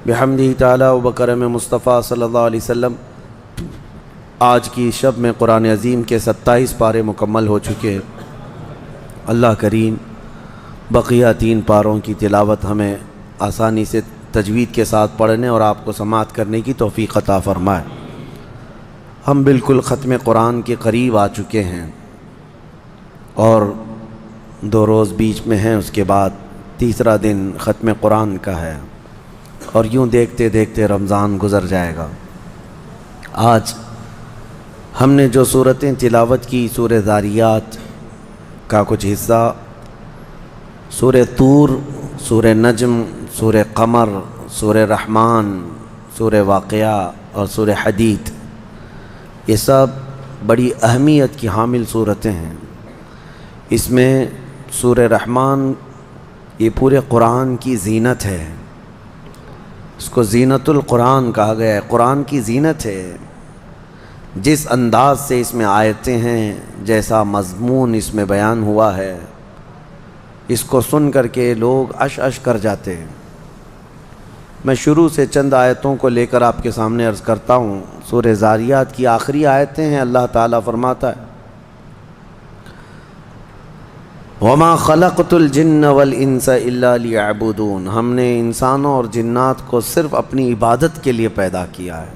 بحمدہ تعالی و بکرم مصطفیٰ صلی اللہ علیہ وسلم آج کی شب میں قرآن عظیم کے 27 پارے مکمل ہو چکے۔ اللہ کریم بقیہ 3 پاروں کی تلاوت ہمیں آسانی سے تجوید کے ساتھ پڑھنے اور آپ کو سماعت کرنے کی توفیق عطا فرمائے۔ ہم بالکل ختم قرآن کے قریب آ چکے ہیں اور 2 روز بیچ میں ہیں، اس کے بعد تیسرا دن ختم قرآن کا ہے اور یوں دیکھتے دیکھتے رمضان گزر جائے گا۔ آج ہم نے جو سورتیں تلاوت کی، سورہ ذاریات کا کچھ حصہ، سورہ طور، سورہ نجم، سورہ قمر، سورہ رحمان، سورہ واقعہ اور سورہ حدید، یہ سب بڑی اہمیت کی حامل صورتیں ہیں۔ اس میں سورہ رحمان یہ پورے قرآن کی زینت ہے، اس کو زینت القرآن کہا گیا ہے، قرآن کی زینت ہے۔ جس انداز سے اس میں آیتیں ہیں، جیسا مضمون اس میں بیان ہوا ہے، اس کو سن کر کے لوگ عش عش کر جاتے ہیں۔ میں شروع سے چند آیتوں کو لے کر آپ کے سامنے عرض کرتا ہوں۔ سورہ ذاریات کی آخری آیتیں ہیں۔ اللہ تعالیٰ فرماتا ہے وَمَا خَلَقْتُ الْجِنَّ وَالْإِنسَ إِلَّا لِيَعْبُدُونَ، ہم نے انسانوں اور جنات کو صرف اپنی عبادت کے لیے پیدا کیا ہے۔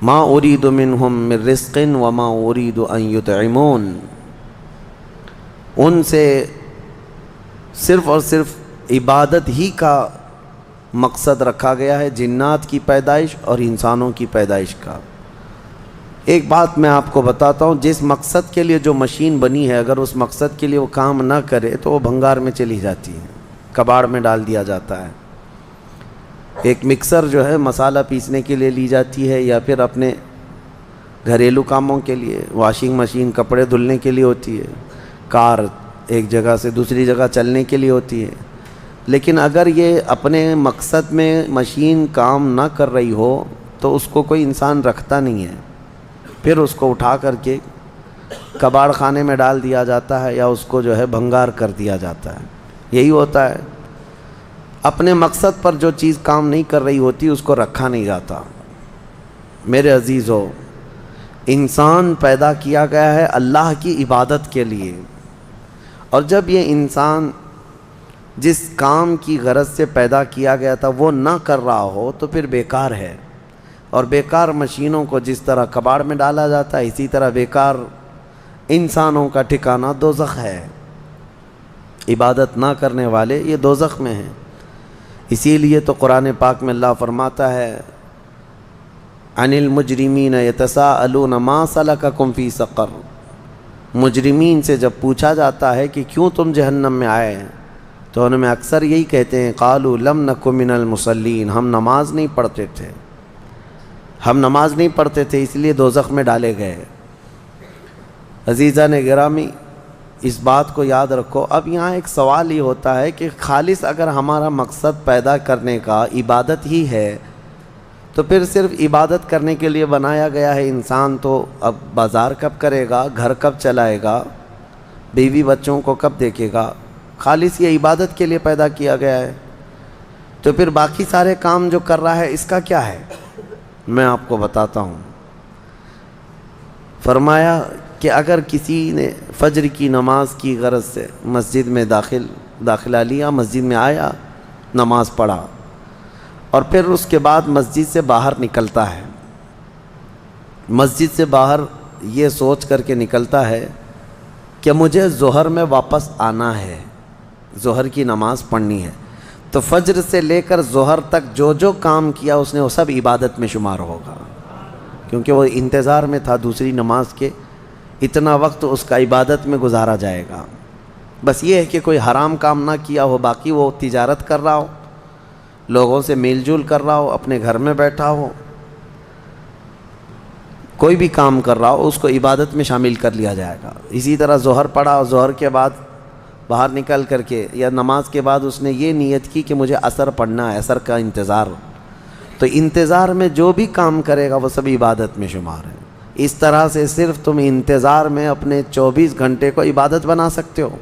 مَا أُرِيدُ مِنْهُمْ مِنْ رِزْقٍ وَمَا أُرِيدُ أَنْ يُطْعِمُونَ، ان سے صرف اور صرف عبادت ہی کا مقصد رکھا گیا ہے، جنات کی پیدائش اور انسانوں کی پیدائش کا۔ ایک بات میں آپ کو بتاتا ہوں، جس مقصد کے لیے جو مشین بنی ہے، اگر اس مقصد کے لیے وہ کام نہ کرے تو وہ بھنگار میں چلی جاتی ہے، کباڑ میں ڈال دیا جاتا ہے۔ ایک مکسر جو ہے مسالہ پیسنے کے لیے لی جاتی ہے، یا پھر اپنے گھریلو کاموں کے لیے، واشنگ مشین کپڑے دھلنے کے لیے ہوتی ہے، کار ایک جگہ سے دوسری جگہ چلنے کے لیے ہوتی ہے۔ لیکن اگر یہ اپنے مقصد میں مشین کام نہ کر رہی ہو تو اس کو کوئی انسان رکھتا نہیں ہے، پھر اس کو اٹھا کر کے کباڑ خانے میں ڈال دیا جاتا ہے، یا اس کو جو ہے بھنگار کر دیا جاتا ہے۔ یہی ہوتا ہے، اپنے مقصد پر جو چیز کام نہیں کر رہی ہوتی اس کو رکھا نہیں جاتا۔ میرے عزیزو، انسان پیدا کیا گیا ہے اللہ کی عبادت کے لیے، اور جب یہ انسان جس کام کی غرض سے پیدا کیا گیا تھا وہ نہ کر رہا ہو تو پھر بیکار ہے۔ اور بیکار مشینوں کو جس طرح کباڑ میں ڈالا جاتا ہے، اسی طرح بیکار انسانوں کا ٹھکانہ دوزخ ہے۔ عبادت نہ کرنے والے یہ دوزخ میں ہیں۔ اسی لیے تو قرآن پاک میں اللہ فرماتا ہے عن المجرمین یتساءلون ما سلککم فی سقر، مجرمین سے جب پوچھا جاتا ہے کہ کیوں تم جہنم میں آئے ہیں تو ان میں اکثر یہی کہتے ہیں قالوا لم نک من المصلین، ہم نماز نہیں پڑھتے تھے، ہم نماز نہیں پڑھتے تھے اس لیے دوزخ میں ڈالے گئے۔ عزیزان گرامی، اس بات کو یاد رکھو۔ اب یہاں ایک سوال یہ ہوتا ہے کہ خالص اگر ہمارا مقصد پیدا کرنے کا عبادت ہی ہے تو پھر صرف عبادت کرنے کے لیے بنایا گیا ہے انسان، تو اب بازار کب کرے گا، گھر کب چلائے گا، بیوی بچوں کو کب دیکھے گا؟ خالص یہ عبادت کے لیے پیدا کیا گیا ہے، تو پھر باقی سارے کام جو کر رہا ہے اس کا کیا ہے؟ میں آپ کو بتاتا ہوں۔ فرمایا کہ اگر کسی نے فجر کی نماز کی غرض سے مسجد میں داخلہ لیا، مسجد میں آیا، نماز پڑھا، اور پھر اس کے بعد مسجد سے باہر نکلتا ہے، مسجد سے باہر یہ سوچ کر کے نکلتا ہے کہ مجھے ظہر میں واپس آنا ہے، ظہر کی نماز پڑھنی ہے، تو فجر سے لے کر ظہر تک جو جو کام کیا اس نے وہ سب عبادت میں شمار ہوگا، کیونکہ وہ انتظار میں تھا دوسری نماز کے، اتنا وقت اس کا عبادت میں گزارا جائے گا۔ بس یہ ہے کہ کوئی حرام کام نہ کیا ہو، باقی وہ تجارت کر رہا ہو، لوگوں سے میل جول کر رہا ہو، اپنے گھر میں بیٹھا ہو، کوئی بھی کام کر رہا ہو، اس کو عبادت میں شامل کر لیا جائے گا۔ اسی طرح ظہر پڑھا اور ظہر کے بعد باہر نکل کر کے یا نماز کے بعد اس نے یہ نیت کی کہ مجھے عصر پڑھنا ہے، عصر کا انتظار، تو انتظار میں جو بھی کام کرے گا وہ سب عبادت میں شمار ہے۔ اس طرح سے صرف تم انتظار میں اپنے 24 گھنٹے کو عبادت بنا سکتے ہو،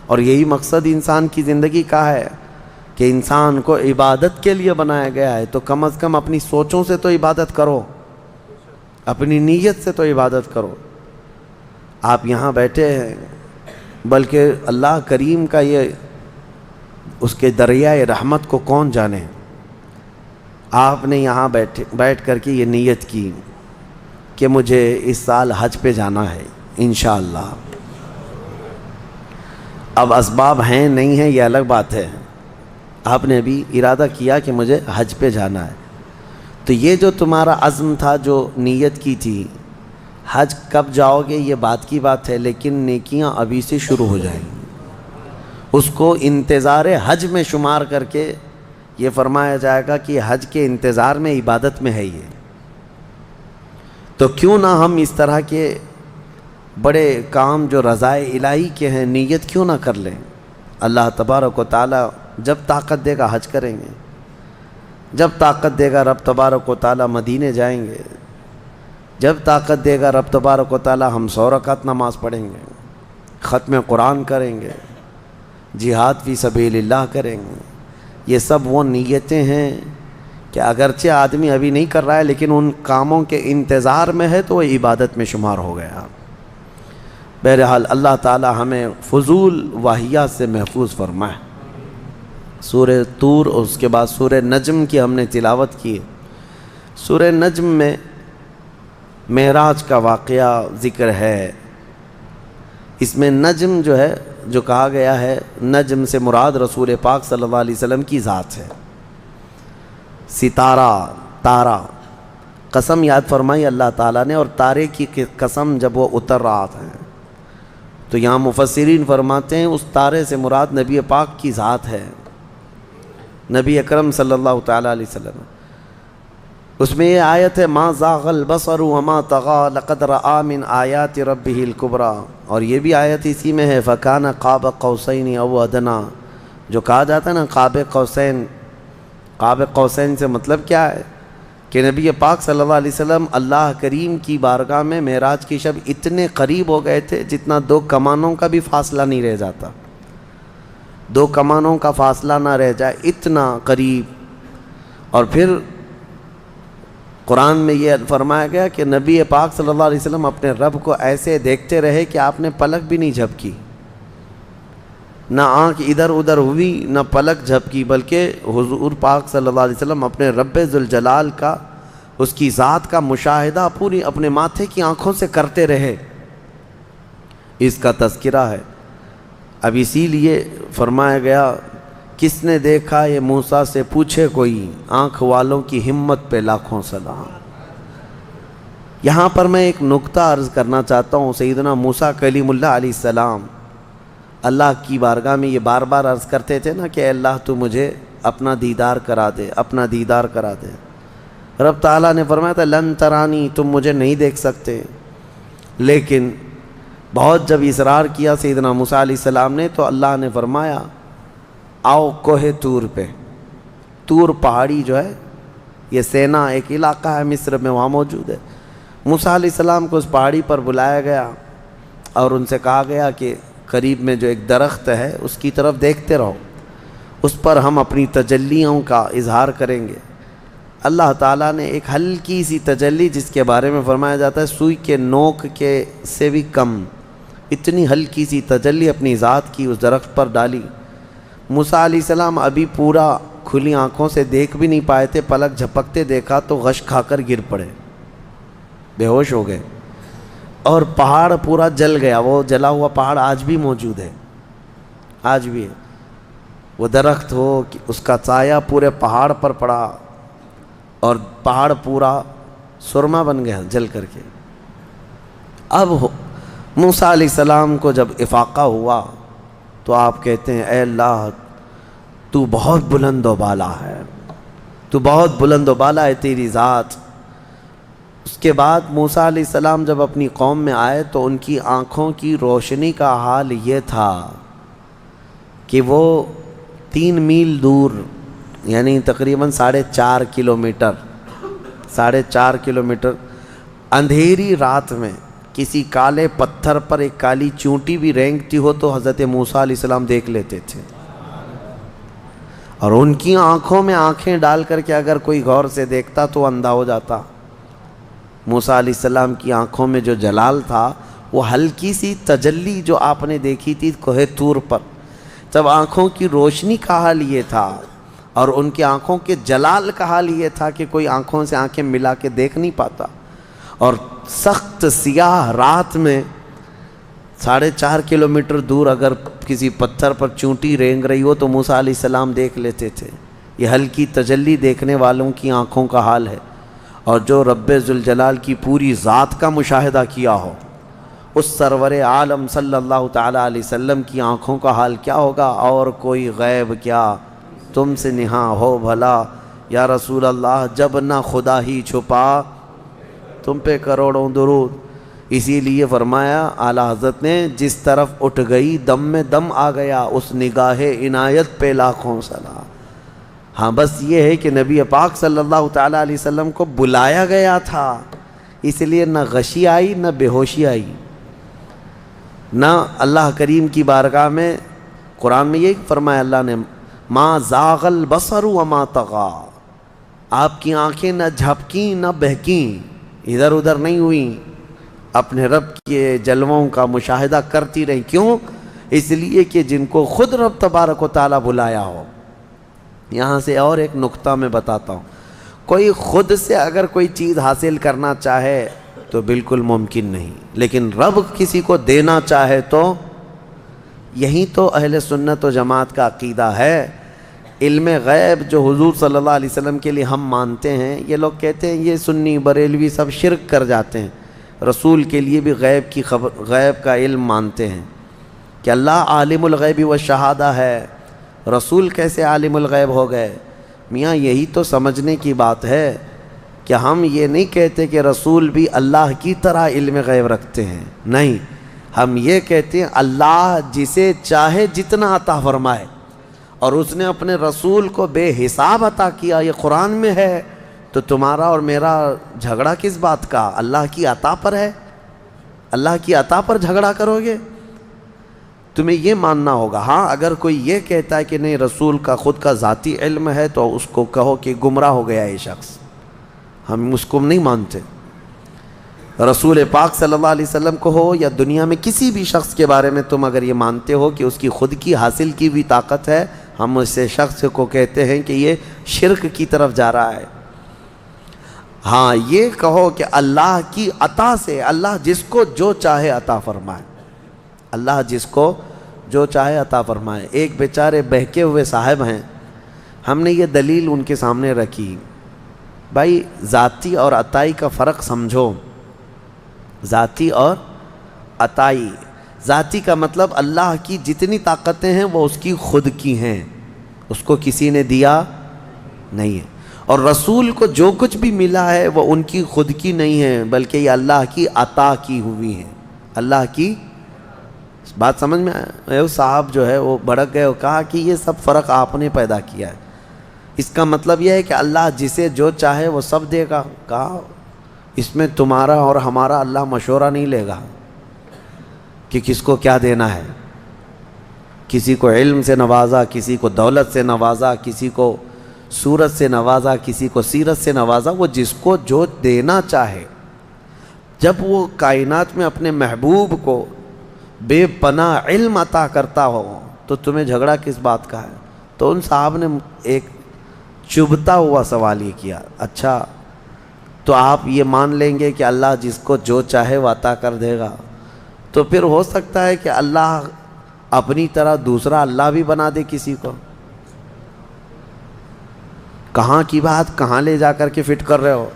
اور یہی مقصد انسان کی زندگی کا ہے کہ کہ انسان کو عبادت کے لیے بنایا گیا ہے، تو کم از کم اپنی سوچوں سے تو عبادت کرو، اپنی نیت سے تو عبادت کرو۔ آپ یہاں بیٹھے ہیں، بلکہ اللہ کریم کا یہ اس کے دریائے رحمت کو کون جانے، آپ نے یہاں بیٹھ کر کے یہ نیت کی کہ مجھے اس سال حج پہ جانا ہے انشاءاللہ۔ اب اسباب ہیں نہیں ہیں یہ الگ بات ہے، آپ نے بھی ارادہ کیا کہ مجھے حج پہ جانا ہے، تو یہ جو تمہارا عزم تھا، جو نیت کی تھی، حج کب جاؤ گے یہ بات کی بات ہے، لیکن نیکیاں ابھی سے شروع ہو جائیں گی۔ اس کو انتظار حج میں شمار کر کے یہ فرمایا جائے گا کہ حج کے انتظار میں عبادت میں ہے یہ۔ تو کیوں نہ ہم اس طرح کے بڑے کام جو رضائے الہی کے ہیں نیت کیوں نہ کر لیں۔ اللہ تبارک و تعالی جب طاقت دے گا حج کریں گے، جب طاقت دے گا رب تبارک و تعالی مدینے جائیں گے، جب طاقت دے گا رب تبارک و تعالی ہم 100 رکعت نماز پڑھیں گے، ختم قرآن کریں گے، جہاد فی سبیل اللہ کریں گے۔ یہ سب وہ نیتیں ہیں کہ اگرچہ آدمی ابھی نہیں کر رہا ہے لیکن ان کاموں کے انتظار میں ہے تو وہ عبادت میں شمار ہو گیا۔ بہرحال اللہ تعالی ہمیں فضول واہیات سے محفوظ فرمائے۔ سورہ طور اور اس کے بعد سورہ نجم کی ہم نے تلاوت کی۔ سورہ نجم میں معراج کا واقعہ ذکر ہے۔ اس میں نجم جو ہے، جو کہا گیا ہے، نجم سے مراد رسول پاک صلی اللہ علیہ وسلم کی ذات ہے۔ ستارہ، تارہ، قسم یاد فرمائی اللہ تعالیٰ نے، اور تارے کی قسم جب وہ اتر رہا تھا، تو یہاں مفسرین فرماتے ہیں اس تارے سے مراد نبی پاک کی ذات ہے، نبی اکرم صلی اللہ تعالیٰ علیہ وسلم۔ اس میں یہ آیت ہے ما زاغ البصر وما طغى لقد رأى من آیات ربه الكبرى، اور یہ بھی آیت اسی میں ہے فکان قاب قوسین او ادنی، جو کہا جاتا ہے نا قاب قوسین۔ قاب قوسین سے مطلب کیا ہے کہ نبی پاک صلی اللہ علیہ وسلم اللہ کریم کی بارگاہ میں معراج کی شب اتنے قریب ہو گئے تھے جتنا 2 کمانوں کا بھی فاصلہ نہیں رہ جاتا، 2 کمانوں کا فاصلہ نہ رہ جائے، اتنا قریب۔ اور پھر قرآن میں یہ فرمایا گیا کہ نبی پاک صلی اللہ علیہ وسلم اپنے رب کو ایسے دیکھتے رہے کہ آپ نے پلک بھی نہیں جھپکی، نہ آنکھ ادھر ادھر ہوئی نہ پلک جھپکی، بلکہ حضور پاک صلی اللہ علیہ وسلم اپنے رب ذوالجلال کا، اس کی ذات کا مشاہدہ پوری اپنے ماتھے کی آنکھوں سے کرتے رہے۔ اس کا تذکرہ ہے۔ اب اسی لیے فرمایا گیا کس نے دیکھا یہ موسیٰ سے پوچھے کوئی، آنکھ والوں کی ہمت پہ لاکھوں سلام۔ یہاں پر میں ایک نکتہ عرض کرنا چاہتا ہوں۔ سیدنا موسیٰ کلیم اللہ علیہ السلام اللہ کی بارگاہ میں یہ بار بار عرض کرتے تھے نا کہ اے اللہ تو مجھے اپنا دیدار کرا دے، اپنا دیدار کرا دے۔ رب تعالیٰ نے فرمایا تھا لن ترانی، تم مجھے نہیں دیکھ سکتے، لیکن بہت جب اصرار کیا سیدنا موسیٰ علیہ السلام نے تو اللہ نے فرمایا آؤ کوہ طور پہ۔ طور پہاڑی جو ہے یہ سینا ایک علاقہ ہے مصر میں، وہاں موجود ہے۔ موسیٰ علیہ السلام کو اس پہاڑی پر بلایا گیا اور ان سے کہا گیا کہ قریب میں جو ایک درخت ہے اس کی طرف دیکھتے رہو، اس پر ہم اپنی تجلیوں کا اظہار کریں گے۔ اللہ تعالیٰ نے ایک ہلکی سی تجلی، جس کے بارے میں فرمایا جاتا ہے سوئی کے نوک کے سے بھی کم، اتنی ہلکی سی تجلی اپنی ذات کی اس درخت پر ڈالی۔ موسیٰ علیہ السلام ابھی پورا کھلی آنکھوں سے دیکھ بھی نہیں پائے تھے، پلک جھپکتے دیکھا تو غش کھا کر گر پڑے، بے ہوش ہو گئے، اور پہاڑ پورا جل گیا۔ وہ جلا ہوا پہاڑ آج بھی موجود ہے، آج بھی ہے۔ وہ درخت ہو کہ اس کا سایہ پورے پہاڑ پر پڑا اور پہاڑ پورا سرما بن گیا جل کر کے۔ اب موسیٰ علیہ السلام کو جب افاقہ ہوا تو آپ کہتے ہیں اے اللہ تو بہت بلند و بالا ہے، تو بہت بلند و بالا ہے تیری ذات۔ اس کے بعد موسیٰ علیہ السلام جب اپنی قوم میں آئے تو ان کی آنکھوں کی روشنی کا حال یہ تھا کہ وہ 3 میل دور، یعنی تقریباً 4.5 کلومیٹر، 4.5 کلومیٹر اندھیری رات میں کسی کالے پتھر پر ایک کالی چونٹی بھی رینگتی ہو تو حضرت موسیٰ علیہ السلام دیکھ لیتے تھے۔ اور ان کی آنکھوں میں آنکھیں ڈال کر کے اگر کوئی غور سے دیکھتا تو اندھا ہو جاتا۔ موسیٰ علیہ السلام کی آنکھوں میں جو جلال تھا وہ ہلکی سی تجلی جو آپ نے دیکھی تھی کوہ طور پر، تب آنکھوں کی روشنی کا حال یہ تھا اور ان کی آنکھوں کے جلال کا حال یہ تھا کہ کوئی آنکھوں سے آنکھیں ملا کے دیکھ نہیں پاتا۔ اور سخت سیاہ رات میں 4.5 کلومیٹر دور اگر کسی پتھر پر چونٹی رینگ رہی ہو تو موسیٰ علیہ السلام دیکھ لیتے تھے۔ یہ ہلکی تجلی دیکھنے والوں کی آنکھوں کا حال ہے، اور جو رب ذوالجلال کی پوری ذات کا مشاہدہ کیا ہو اس سرور عالم صلی اللہ تعالیٰ علیہ وسلم کی آنکھوں کا حال کیا ہوگا؟ اور کوئی غیب کیا تم سے نہاں ہو بھلا یا رسول اللہ، جب نہ خدا ہی چھپا تم پہ کروڑوں درود۔ اسی لیے فرمایا اعلیٰ حضرت نے، جس طرف اٹھ گئی دم میں دم آ گیا، اس نگاہ عنایت پہ لاکھوں سلام۔ ہاں بس یہ ہے کہ نبی پاک صلی اللہ تعالیٰ علیہ وسلم کو بلایا گیا تھا، اس لیے نہ غشی آئی نہ بے ہوشی آئی، نہ اللہ کریم کی بارگاہ میں۔ قرآن میں یہ فرمایا اللہ نے، ما زاغ البصر وما طغى، آپ کی آنکھیں نہ جھپکیں نہ بہکیں، ادھر ادھر نہیں ہوئیں، اپنے رب کے جلووں کا مشاہدہ کرتی رہیں۔ کیوں؟ اس لیے کہ جن کو خود رب تبارک و تعالیٰ بلایا ہو۔ یہاں سے اور ایک نقطہ میں بتاتا ہوں، کوئی خود سے اگر کوئی چیز حاصل کرنا چاہے تو بالکل ممکن نہیں، لیکن رب کسی کو دینا چاہے تو یہی تو اہل سنت و جماعت کا عقیدہ ہے۔ علم غیب جو حضور صلی اللہ علیہ وسلم کے لیے ہم مانتے ہیں، یہ لوگ کہتے ہیں یہ سنی بریلوی سب شرک کر جاتے ہیں، رسول کے لیے بھی غیب کا علم مانتے ہیں کہ اللہ عالم الغیب والشہادہ ہے، رسول کیسے عالم الغیب ہو گئے؟ میاں یہی تو سمجھنے کی بات ہے کہ ہم یہ نہیں کہتے کہ رسول بھی اللہ کی طرح علم غیب رکھتے ہیں، نہیں، ہم یہ کہتے ہیں اللہ جسے چاہے جتنا عطا فرمائے، اور اس نے اپنے رسول کو بے حساب عطا کیا، یہ قرآن میں ہے، تو تمہارا اور میرا جھگڑا کس بات کا؟ اللہ کی عطا پر ہے، اللہ کی عطا پر جھگڑا کرو گے؟ تمہیں یہ ماننا ہوگا۔ ہاں اگر کوئی یہ کہتا ہے کہ نہیں رسول کا خود کا ذاتی علم ہے تو اس کو کہو کہ گمراہ ہو گیا یہ شخص، ہم اس کو نہیں مانتے۔ رسول پاک صلی اللہ علیہ وسلم کو ہو یا دنیا میں کسی بھی شخص کے بارے میں تم اگر یہ مانتے ہو کہ اس کی خود کی حاصل کی بھی طاقت ہے، ہم اس شخص کو کہتے ہیں کہ یہ شرک کی طرف جا رہا ہے۔ ہاں یہ کہو کہ اللہ کی عطا سے اللہ جس کو جو چاہے عطا فرمائے، اللہ جس کو جو چاہے عطا فرمائے۔ ایک بیچارے بہکے ہوئے صاحب ہیں، ہم نے یہ دلیل ان کے سامنے رکھی، بھائی ذاتی اور عطائی کا فرق سمجھو، ذاتی اور عطائی۔ ذاتی کا مطلب اللہ کی جتنی طاقتیں ہیں وہ اس کی خود کی ہیں، اس کو کسی نے دیا نہیں ہے، اور رسول کو جو کچھ بھی ملا ہے وہ ان کی خود کی نہیں ہے بلکہ یہ اللہ کی عطا کی ہوئی ہیں، اللہ کی۔ بات سمجھ میں آئے؟ صاحب جو ہے وہ بھڑک گئے اور کہا کہ یہ سب فرق آپ نے پیدا کیا ہے، اس کا مطلب یہ ہے کہ اللہ جسے جو چاہے وہ سب دے گا۔ کہا اس میں تمہارا اور ہمارا اللہ مشورہ نہیں لے گا کہ کس کو کیا دینا ہے۔ کسی کو علم سے نوازا، کسی کو دولت سے نوازا، کسی کو صورت سے نوازا، کسی کو سیرت سے نوازا، وہ جس کو جو دینا چاہے۔ جب وہ کائنات میں اپنے محبوب کو بے پناہ علم عطا کرتا ہو تو تمہیں جھگڑا کس بات کا ہے؟ تو ان صاحب نے ایک چبھتا ہوا سوال یہ کیا، اچھا تو آپ یہ مان لیں گے کہ اللہ جس کو جو چاہے وہ عطا کر دے گا، تو پھر ہو سکتا ہے کہ اللہ اپنی طرح دوسرا اللہ بھی بنا دے کسی کو؟ کہاں کی بات کہاں لے جا کر کے فٹ کر رہے ہو؟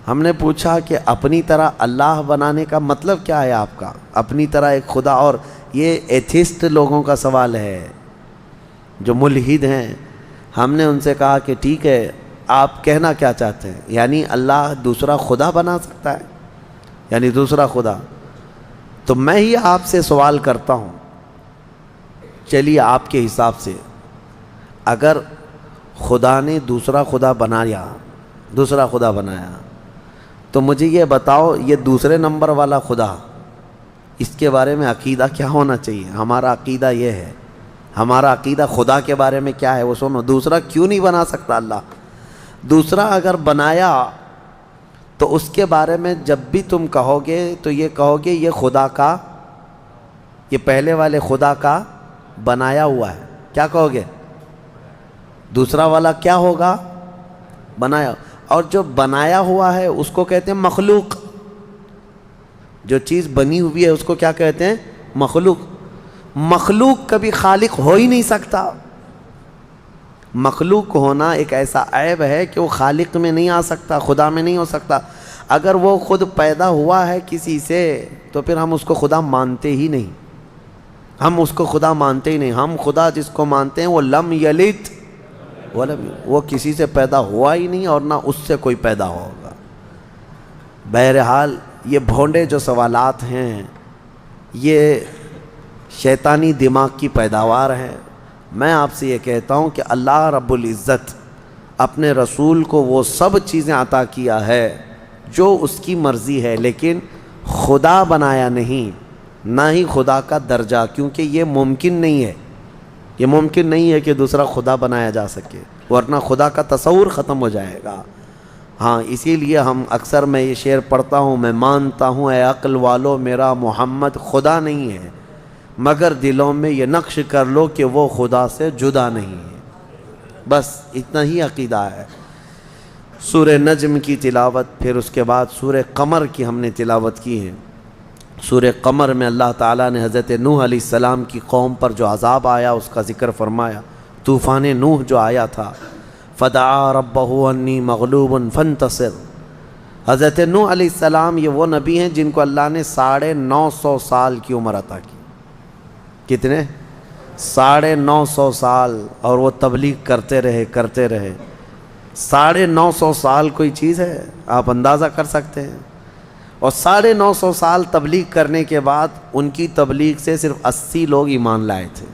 ہم نے پوچھا کہ اپنی طرح اللہ بنانے کا مطلب کیا ہے آپ کا؟ اپنی طرح ایک خدا، اور یہ ایتھسٹ لوگوں کا سوال ہے جو ملحد ہیں۔ ہم نے ان سے کہا کہ ٹھیک ہے، آپ کہنا کیا چاہتے ہیں؟ یعنی اللہ دوسرا خدا بنا سکتا ہے؟ یعنی دوسرا خدا؟ تو میں ہی آپ سے سوال کرتا ہوں، چلیے آپ کے حساب سے اگر خدا نے دوسرا خدا بنایا تو مجھے یہ بتاؤ، یہ دوسرے نمبر والا خدا، اس کے بارے میں عقیدہ کیا ہونا چاہیے؟ ہمارا عقیدہ یہ ہے ہمارا عقیدہ خدا کے بارے میں کیا ہے وہ سنو. دوسرا کیوں نہیں بنا سکتا اللہ؟ دوسرا اگر بنایا تو اس کے بارے میں جب بھی تم کہو گے تو یہ کہو گے یہ خدا کا، یہ پہلے والے خدا کا بنایا ہوا ہے. کیا کہو گے؟ دوسرا والا کیا ہوگا؟ بنایا. اور جو بنایا ہوا ہے اس کو کہتے ہیں مخلوق. جو چیز بنی ہوئی ہے اس کو کیا کہتے ہیں؟ مخلوق. مخلوق کبھی خالق ہو ہی نہیں سکتا. مخلوق ہونا ایک ایسا عیب ہے کہ وہ خالق میں نہیں آ سکتا، خدا میں نہیں ہو سکتا. اگر وہ خود پیدا ہوا ہے کسی سے تو پھر ہم اس کو خدا مانتے ہی نہیں. ہم اس کو خدا مانتے ہی نہیں. ہم خدا جس کو مانتے ہیں وہ لم یلد ولم یولد، وہ کسی سے پیدا ہوا ہی نہیں اور نہ اس سے کوئی پیدا ہوگا. بہرحال یہ بھونڈے جو سوالات ہیں یہ شیطانی دماغ کی پیداوار ہے. میں آپ سے یہ کہتا ہوں کہ اللہ رب العزت اپنے رسول کو وہ سب چیزیں عطا کیا ہے جو اس کی مرضی ہے، لیکن خدا بنایا نہیں، نہ ہی خدا کا درجہ، کیونکہ یہ ممکن نہیں ہے. یہ ممکن نہیں ہے کہ دوسرا خدا بنایا جا سکے، ورنہ خدا کا تصور ختم ہو جائے گا. ہاں اسی لیے ہم اکثر میں یہ شعر پڑھتا ہوں، میں مانتا ہوں اے عقل والو میرا محمد خدا نہیں ہے، مگر دلوں میں یہ نقش کر لو کہ وہ خدا سے جدا نہیں ہے. بس اتنا ہی عقیدہ ہے. سورہ نجم کی تلاوت، پھر اس کے بعد سورہ قمر کی ہم نے تلاوت کی ہے. سورہ قمر میں اللہ تعالیٰ نے حضرت نوح علیہ السلام کی قوم پر جو عذاب آیا اس کا ذکر فرمایا. طوفان نوح جو آیا تھا، فدعا ربہ انی مغلوب فانتصر. حضرت نوح علیہ السلام یہ وہ نبی ہیں جن کو اللہ نے 950 سال کی عمر عطا کی. کتنے؟ 950 سال. اور وہ تبلیغ کرتے رہے. 950 سال کوئی چیز ہے؟ آپ اندازہ کر سکتے ہیں. اور 950 سال تبلیغ کرنے کے بعد ان کی تبلیغ سے صرف 80 لوگ ایمان لائے تھے.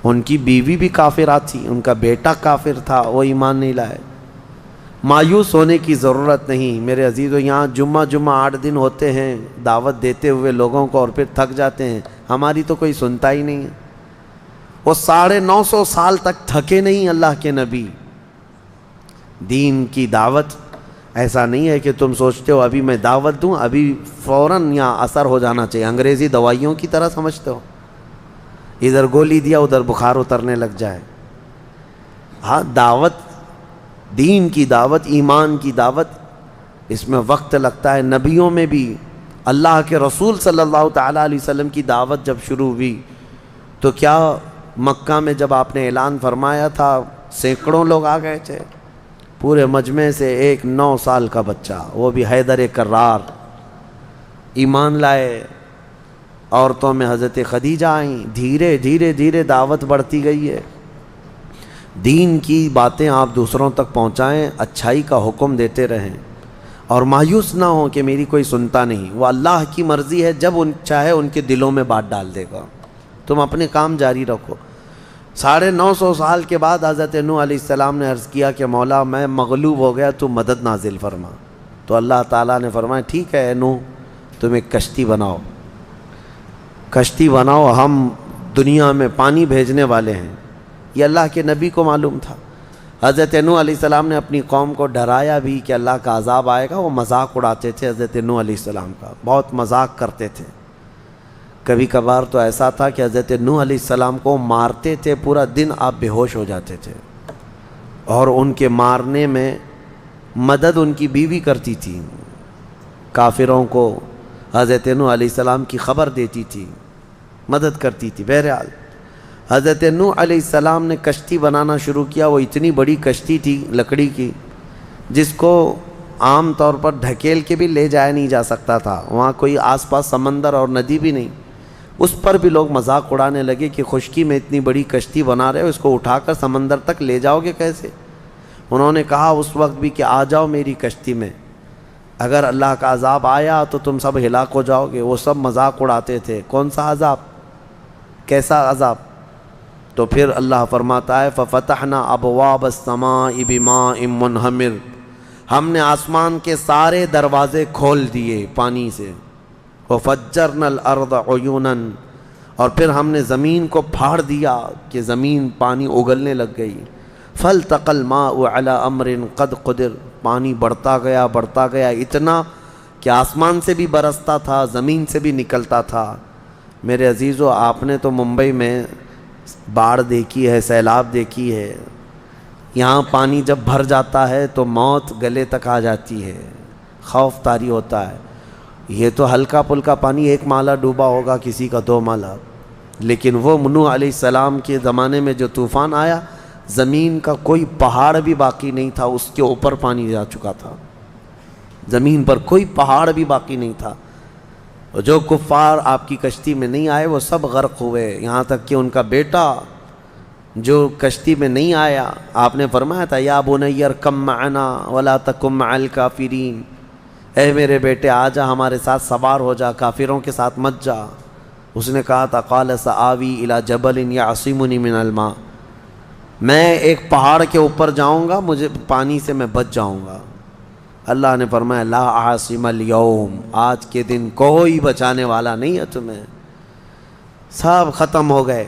ان کی بیوی بھی کافرہ تھی، ان کا بیٹا کافر تھا، وہ ایمان نہیں لائے. مایوس ہونے کی ضرورت نہیں میرے عزیزو. یہاں جمعہ 8 دن ہوتے ہیں دعوت دیتے ہوئے لوگوں کو اور پھر تھک جاتے ہیں. ہماری تو کوئی سنتا ہی نہیں ہے. وہ 950 سال تک تھکے نہیں اللہ کے نبی. دین کی دعوت ایسا نہیں ہے کہ تم سوچتے ہو ابھی میں دعوت دوں ابھی فوراً یہاں اثر ہو جانا چاہیے. انگریزی دوائیوں کی طرح سمجھتے ہو، ادھر گولی دیا ادھر بخار اترنے لگ جائے. ہاں دعوت، دین کی دعوت، ایمان کی دعوت، اس میں وقت لگتا ہے. نبیوں میں بھی اللہ کے رسول صلی اللہ تعالیٰ علیہ وسلم کی دعوت جب شروع ہوئی تو کیا مکہ میں جب آپ نے اعلان فرمایا تھا سینکڑوں لوگ آ گئے تھے. پورے مجمع سے ایک 9 سال کا بچہ، وہ بھی حیدر کرار، ایمان لائے. عورتوں میں حضرت خدیجہ آئیں. دھیرے دھیرے دعوت بڑھتی گئی ہے. دین کی باتیں آپ دوسروں تک پہنچائیں، اچھائی کا حکم دیتے رہیں اور مایوس نہ ہوں کہ میری کوئی سنتا نہیں. وہ اللہ کی مرضی ہے، جب چاہے ان کے دلوں میں بات ڈال دے گا. تم اپنے کام جاری رکھو. 950 سال کے بعد حضرت نوح علیہ السلام نے عرض کیا کہ مولا میں مغلوب ہو گیا، تو مدد نازل فرما. تو اللہ تعالیٰ نے فرمایا ٹھیک ہے نوح، تم ایک کشتی بناؤ، ہم دنیا میں پانی بھیجنے والے ہیں. یہ اللہ کے نبی کو معلوم تھا. حضرت نوح علیہ السلام نے اپنی قوم کو ڈرایا بھی کہ اللہ کا عذاب آئے گا. وہ مذاق اڑاتے تھے حضرت نوح علیہ السلام کا، بہت مذاق کرتے تھے. کبھی کبھار تو ایسا تھا کہ حضرت نوح علیہ السلام کو مارتے تھے، پورا دن آپ بے ہوش ہو جاتے تھے، اور ان کے مارنے میں مدد ان کی بیوی کرتی تھی. کافروں کو حضرت نوح علیہ السلام کی خبر دیتی تھی، مدد کرتی تھی. بہرحال حضرت نوح علیہ السلام نے کشتی بنانا شروع کیا. وہ اتنی بڑی کشتی تھی لکڑی کی جس کو عام طور پر ڈھکیل کے بھی لے جایا نہیں جا سکتا تھا. وہاں کوئی آس پاس سمندر اور ندی بھی نہیں. اس پر بھی لوگ مذاق اڑانے لگے کہ خشکی میں اتنی بڑی کشتی بنا رہے ہو، اس کو اٹھا کر سمندر تک لے جاؤ گے کیسے؟ انہوں نے کہا اس وقت بھی کہ آ جاؤ میری کشتی میں، اگر اللہ کا عذاب آیا تو تم سب ہلاک ہو جاؤ گے. وہ سب مذاق اڑاتے تھے. کون سا عذاب؟ کیسا عذاب؟ تو پھر اللہ فرماتا ہے فَفَتَحْنَا أَبْوَابَ السَّمَاءِ بِمَاءٍ مُنْهَمِرٍ، ہم نے آسمان کے سارے دروازے کھول دیے پانی سے. وَفَجَّرْنَا الْأَرْضَ عُيُونًا، اور پھر ہم نے زمین کو پھاڑ دیا کہ زمین پانی اگلنے لگ گئی. فالتقى الماء على امر قد قدر، پانی بڑھتا گیا اتنا کہ آسمان سے بھی برستا تھا، زمین سے بھی نکلتا تھا. میرے عزیزو، آپ نے تو ممبئی میں باڑھ دیکھی ہے، سیلاب دیکھی ہے. یہاں پانی جب بھر جاتا ہے تو موت گلے تک آ جاتی ہے، خوف طاری ہوتا ہے. یہ تو ہلکا پھلکا پانی، 1 مالا ڈوبا ہوگا، کسی کا 2 مالا. لیکن وہ نوح علیہ السلام کے زمانے میں جو طوفان آیا، زمین کا کوئی پہاڑ بھی باقی نہیں تھا، اس کے اوپر پانی جا چکا تھا. زمین پر کوئی پہاڑ بھی باقی نہیں تھا. جو کفار آپ کی کشتی میں نہیں آئے وہ سب غرق ہوئے، یہاں تک کہ ان کا بیٹا جو کشتی میں نہیں آیا، آپ نے فرمایا تھا یا بنی ارکب معنا ولا تکن مع الکافرین، اے میرے بیٹے آ جا، ہمارے ساتھ سوار ہو جا، کافروں کے ساتھ مت جا. اس نے کہا تھا قال سآوی الی جبل یعصمنی من الماء، میں ایک پہاڑ کے اوپر جاؤں گا، مجھے پانی سے میں بچ جاؤں گا. اللہ نے فرمایا لا عاصم اليوم، آج کے دن کوئی بچانے والا نہیں ہے تمہیں، سب ختم ہو گئے.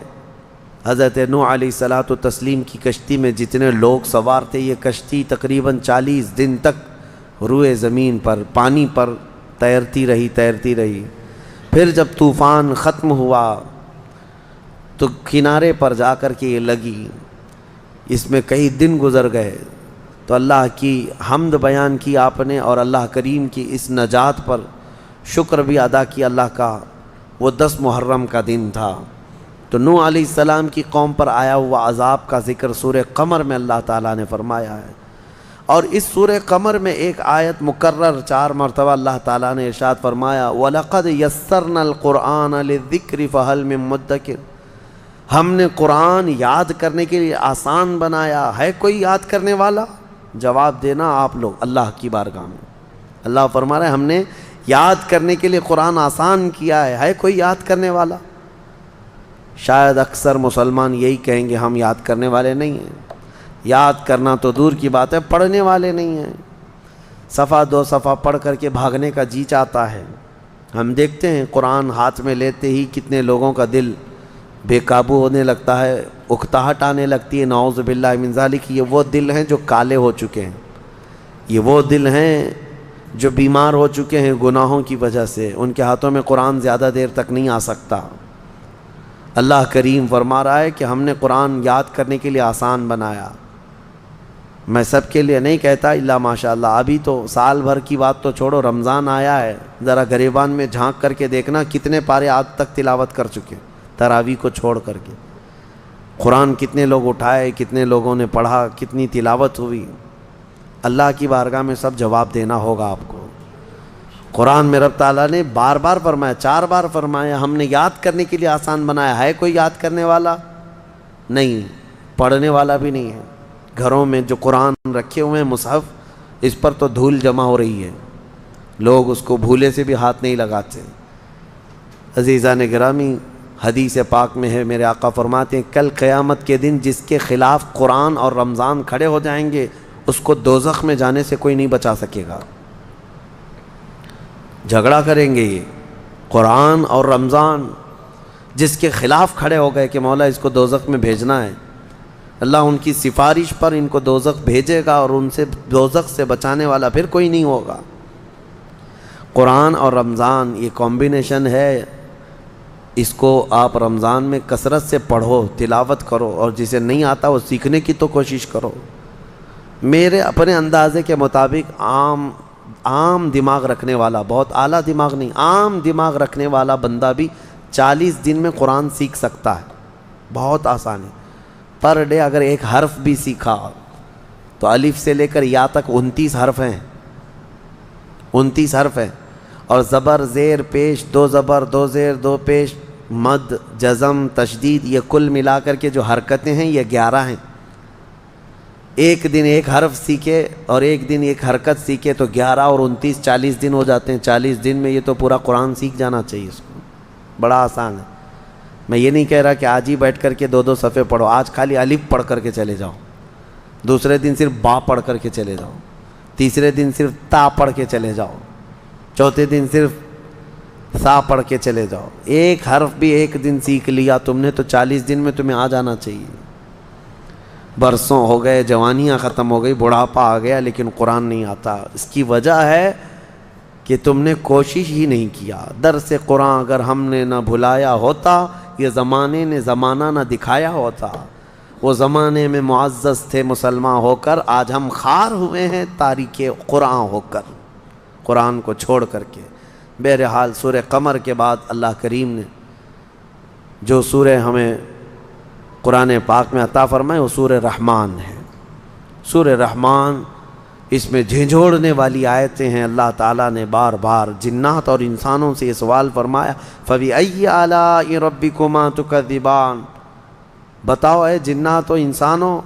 حضرت نوح علیہ الصلاۃ والتسلیم کی کشتی میں جتنے لوگ سوار تھے، یہ کشتی تقریباً 40 دن تک روئے زمین پر، پانی پر تیرتی رہی. پھر جب طوفان ختم ہوا تو کنارے پر جا کر کے یہ لگی، اس میں کئی دن گزر گئے. تو اللہ کی حمد بیان کی آپ نے، اور اللہ کریم کی اس نجات پر شکر بھی ادا کیا اللہ کا. وہ 10 محرم کا دن تھا. تو نوح علیہ السلام کی قوم پر آیا ہوا عذاب کا ذکر سورہ قمر میں اللہ تعالیٰ نے فرمایا ہے. اور اس سورہ قمر میں ایک آیت مکرر 4 مرتبہ اللہ تعالیٰ نے ارشاد فرمایا وَلَقَدْ يَسَّرْنَا الْقُرْآنَ لِلذِّكْرِ فَهَلْ مِن مُدَّكِرٍ، ہم نے قرآن یاد کرنے کے لیے آسان بنایا، ہے کوئی یاد کرنے والا؟ جواب دینا آپ لوگ اللہ کی بارگاہ میں. اللہ فرما رہے ہیں ہم نے یاد کرنے کے لیے قرآن آسان کیا ہے کوئی یاد کرنے والا؟ شاید اکثر مسلمان یہی کہیں گے ہم یاد کرنے والے نہیں ہیں. یاد کرنا تو دور کی بات ہے، پڑھنے والے نہیں ہیں. صفحہ 2 صفحہ پڑھ کر کے بھاگنے کا جی چاہتا ہے. ہم دیکھتے ہیں قرآن ہاتھ میں لیتے ہی کتنے لوگوں کا دل بے قابو ہونے لگتا ہے، اکتاہٹ آنے لگتی ہے. نعوذ باللہ من ذالک. یہ وہ دل ہیں جو کالے ہو چکے ہیں، یہ وہ دل ہیں جو بیمار ہو چکے ہیں گناہوں کی وجہ سے. ان کے ہاتھوں میں قرآن زیادہ دیر تک نہیں آ سکتا. اللہ کریم فرما رہا ہے کہ ہم نے قرآن یاد کرنے کے لیے آسان بنایا. میں سب کے لیے نہیں کہتا الا ماشاء اللہ. ابھی تو سال بھر کی بات تو چھوڑو، رمضان آیا ہے، ذرا گریبان میں جھانک کر کے دیکھنا کتنے پارے آج تک تلاوت کر چکے، تراویح کو چھوڑ کر کے. قرآن کتنے لوگ اٹھائے، کتنے لوگوں نے پڑھا، کتنی تلاوت ہوئی. اللہ کی بارگاہ میں سب جواب دینا ہوگا آپ کو. قرآن میں رب تعالیٰ نے بار بار فرمایا، 4 بار فرمایا ہم نے یاد کرنے کے لیے آسان بنایا. ہے کوئی یاد کرنے والا؟ نہیں، پڑھنے والا بھی نہیں ہے. گھروں میں جو قرآن رکھے ہوئے ہیں مصحف، اس پر تو دھول جمع ہو رہی ہے، لوگ اس کو بھولے سے بھی ہاتھ نہیں لگاتے. عزیزان گرامی، حدیث پاک میں ہے میرے آقا فرماتے ہیں کل قیامت کے دن جس کے خلاف قرآن اور رمضان کھڑے ہو جائیں گے اس کو دوزخ میں جانے سے کوئی نہیں بچا سکے گا. جھگڑا کریں گے یہ قرآن اور رمضان، جس کے خلاف کھڑے ہو گئے کہ مولا اس کو دوزخ میں بھیجنا ہے، اللہ ان کی سفارش پر ان کو دوزخ بھیجے گا اور ان سے دوزخ سے بچانے والا پھر کوئی نہیں ہوگا. قرآن اور رمضان یہ کمبینیشن ہے، اس کو آپ رمضان میں کثرت سے پڑھو، تلاوت کرو، اور جسے نہیں آتا وہ سیکھنے کی تو کوشش کرو. میرے اپنے اندازے کے مطابق عام دماغ رکھنے والا، بہت اعلیٰ دماغ نہیں، عام دماغ رکھنے والا بندہ بھی 40 دن میں قرآن سیکھ سکتا ہے. بہت آسان ہے. پر ڈے اگر ایک حرف بھی سیکھا تو الف سے لے کر یا تک 29 حرف ہیں، 29 حرف ہیں. اور زبر زیر پیش، 2 زبر 2 زیر 2 پیش، مد جزم تشدید، یہ کل ملا کر کے جو حرکتیں ہیں یہ 11 ہیں. ایک دن ایک حرف سیکھے اور ایک دن ایک حرکت سیکھے تو 11 اور 29 40 دن ہو جاتے ہیں. 40 دن میں یہ تو پورا قرآن سیکھ جانا چاہیے. اس کو بڑا آسان ہے. میں یہ نہیں کہہ رہا کہ آج ہی بیٹھ کر کے 2 صفحے پڑھو. آج خالی الف پڑھ کر کے چلے جاؤ، دوسرے دن صرف با پڑھ کر کے چلے جاؤ، تیسرے دن صرف تا پڑھ کے چلے جاؤ، چوتھے دن صرف سا پڑھ کے چلے جاؤ، ایک حرف بھی ایک دن سیکھ لیا تم نے تو 40 دن میں تمہیں آ جانا چاہیے۔ برسوں ہو گئے، جوانیاں ختم ہو گئی، بڑھاپا آ گیا، لیکن قرآن نہیں آتا۔ اس کی وجہ ہے کہ تم نے کوشش ہی نہیں کیا۔ درس قرآن اگر ہم نے نہ بھلایا ہوتا، یہ زمانے نے زمانہ نہ دکھایا ہوتا، وہ زمانے میں معزز تھے مسلمان ہو کر، آج ہم خار ہوئے ہیں تاریک قرآن ہو کر، قرآن کو چھوڑ کر کے۔ بہرحال سورہ قمر کے بعد اللہ کریم نے جو سورہ ہمیں قرآن پاک میں عطا فرمائے وہ سورہ رحمان ہے۔ سورہ رحمان، اس میں جھنجھوڑنے والی آیتیں ہیں۔ اللہ تعالیٰ نے بار بار جنات اور انسانوں سے یہ سوال فرمایا، فَبِأَيِّ آلَاءِ رَبِّكُمَا تُكَذِّبَانِ، بتاؤ اے جنات و انسانوں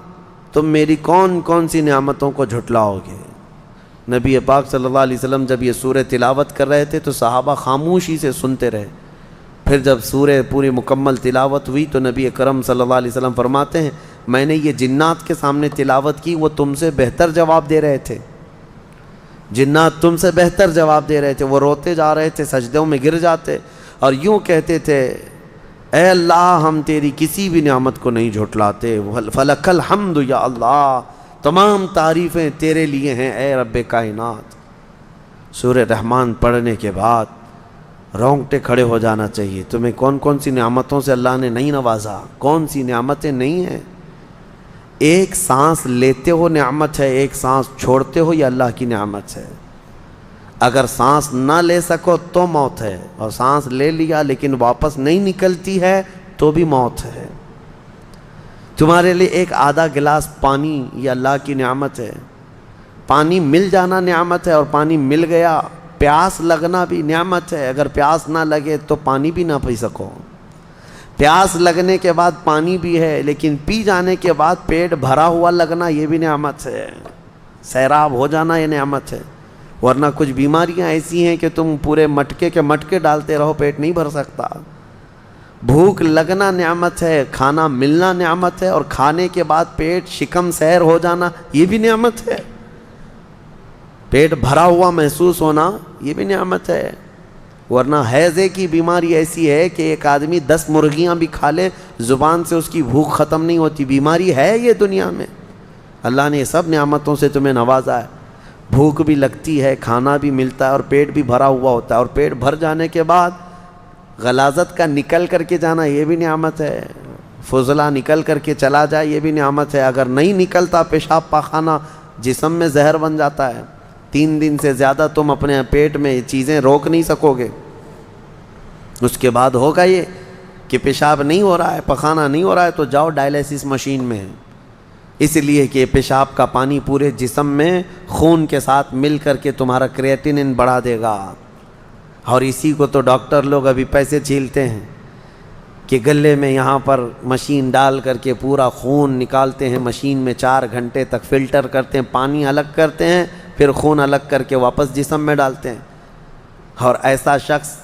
تم میری کون کون سی نعمتوں کو جھٹلاؤ گے۔ نبی پاک صلی اللہ علیہ وسلم جب یہ سورہ تلاوت کر رہے تھے تو صحابہ خاموشی سے سنتے رہے۔ پھر جب سورہ پوری مکمل تلاوت ہوئی تو نبی اکرم صلی اللہ علیہ وسلم فرماتے ہیں، میں نے یہ جنات کے سامنے تلاوت کی، وہ تم سے بہتر جواب دے رہے تھے، جنات تم سے بہتر جواب دے رہے تھے۔ وہ روتے جا رہے تھے، سجدوں میں گر جاتے اور یوں کہتے تھے، اے اللہ ہم تیری کسی بھی نعمت کو نہیں جھٹلاتے، فلک الحمد یا اللہ، تمام تعریفیں تیرے لیے ہیں اے رب کائنات۔ سورہ رحمان پڑھنے کے بعد رونگٹے کھڑے ہو جانا چاہیے۔ تمہیں کون کون سی نعمتوں سے اللہ نے نہیں نوازا، کون سی نعمتیں نہیں ہیں۔ ایک سانس لیتے ہو نعمت ہے، ایک سانس چھوڑتے ہو یہ اللہ کی نعمت ہے۔ اگر سانس نہ لے سکو تو موت ہے، اور سانس لے لیا لیکن واپس نہیں نکلتی ہے تو بھی موت ہے۔ تمہارے لیے ایک آدھا گلاس پانی یہ اللہ کی نعمت ہے۔ پانی مل جانا نعمت ہے، اور پانی مل گیا۔ پیاس لگنا بھی نعمت ہے، اگر پیاس نہ لگے تو پانی بھی نہ پی سکو۔ پیاس لگنے کے بعد پانی بھی ہے، لیکن پی جانے کے بعد پیٹ بھرا ہوا لگنا یہ بھی نعمت ہے۔ سیراب ہو جانا یہ نعمت ہے، ورنہ کچھ بیماریاں ایسی ہیں کہ تم پورے مٹکے کے مٹکے ڈالتے رہو پیٹ نہیں بھر سکتا۔ بھوک لگنا نعمت ہے، کھانا ملنا نعمت ہے، اور کھانے کے بعد پیٹ شکم سیر ہو جانا یہ بھی نعمت ہے۔ پیٹ بھرا ہوا محسوس ہونا یہ بھی نعمت ہے، ورنہ ہیضے کی بیماری ایسی ہے کہ ایک آدمی 10 مرغیاں بھی کھا لے زبان سے اس کی بھوک ختم نہیں ہوتی۔ بیماری ہے یہ دنیا میں۔ اللہ نے یہ سب نعمتوں سے تمہیں نوازا ہے۔ بھوک بھی لگتی ہے، کھانا بھی ملتا ہے، اور پیٹ بھی بھرا ہوا ہوتا ہے، اور پیٹ بھر جانے کے بعد غلاظت کا نکل کر کے جانا یہ بھی نعمت ہے۔ فضلہ نکل کر کے چلا جائے یہ بھی نعمت ہے۔ اگر نہیں نکلتا پیشاب پاخانہ جسم میں زہر بن جاتا ہے، 3 دن سے زیادہ تم اپنے پیٹ میں یہ چیزیں روک نہیں سکو گے۔ اس کے بعد ہوگا یہ کہ پیشاب نہیں ہو رہا ہے، پخانہ نہیں ہو رہا ہے، تو جاؤ ڈائلیسس مشین میں، اس لیے کہ پیشاب کا پانی پورے جسم میں خون کے ساتھ مل کر کے تمہارا کریٹینن بڑھا دے گا۔ اور اسی کو تو ڈاکٹر لوگ ابھی پیسے چھیلتے ہیں کہ گلے میں یہاں پر مشین ڈال کر کے پورا خون نکالتے ہیں، مشین میں 4 گھنٹے تک فلٹر کرتے ہیں، پانی الگ کرتے ہیں، پھر خون الگ کر کے واپس جسم میں ڈالتے ہیں۔ اور ایسا شخص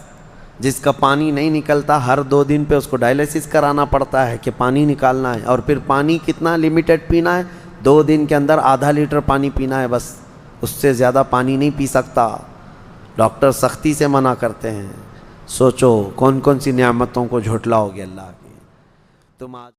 جس کا پانی نہیں نکلتا، ہر 2 دن پہ اس کو ڈائلیسس کرانا پڑتا ہے کہ پانی نکالنا ہے، اور پھر پانی کتنا لمیٹڈ پینا ہے، 2 دن کے اندر آدھا لیٹر پانی پینا ہے بس، اس سے زیادہ پانی نہیں پی سکتا۔ ڈاکٹر سختی سے منع کرتے ہیں۔ سوچو کون کون سی نعمتوں کو جھٹلاؤ گے اللہ کی تم آج۔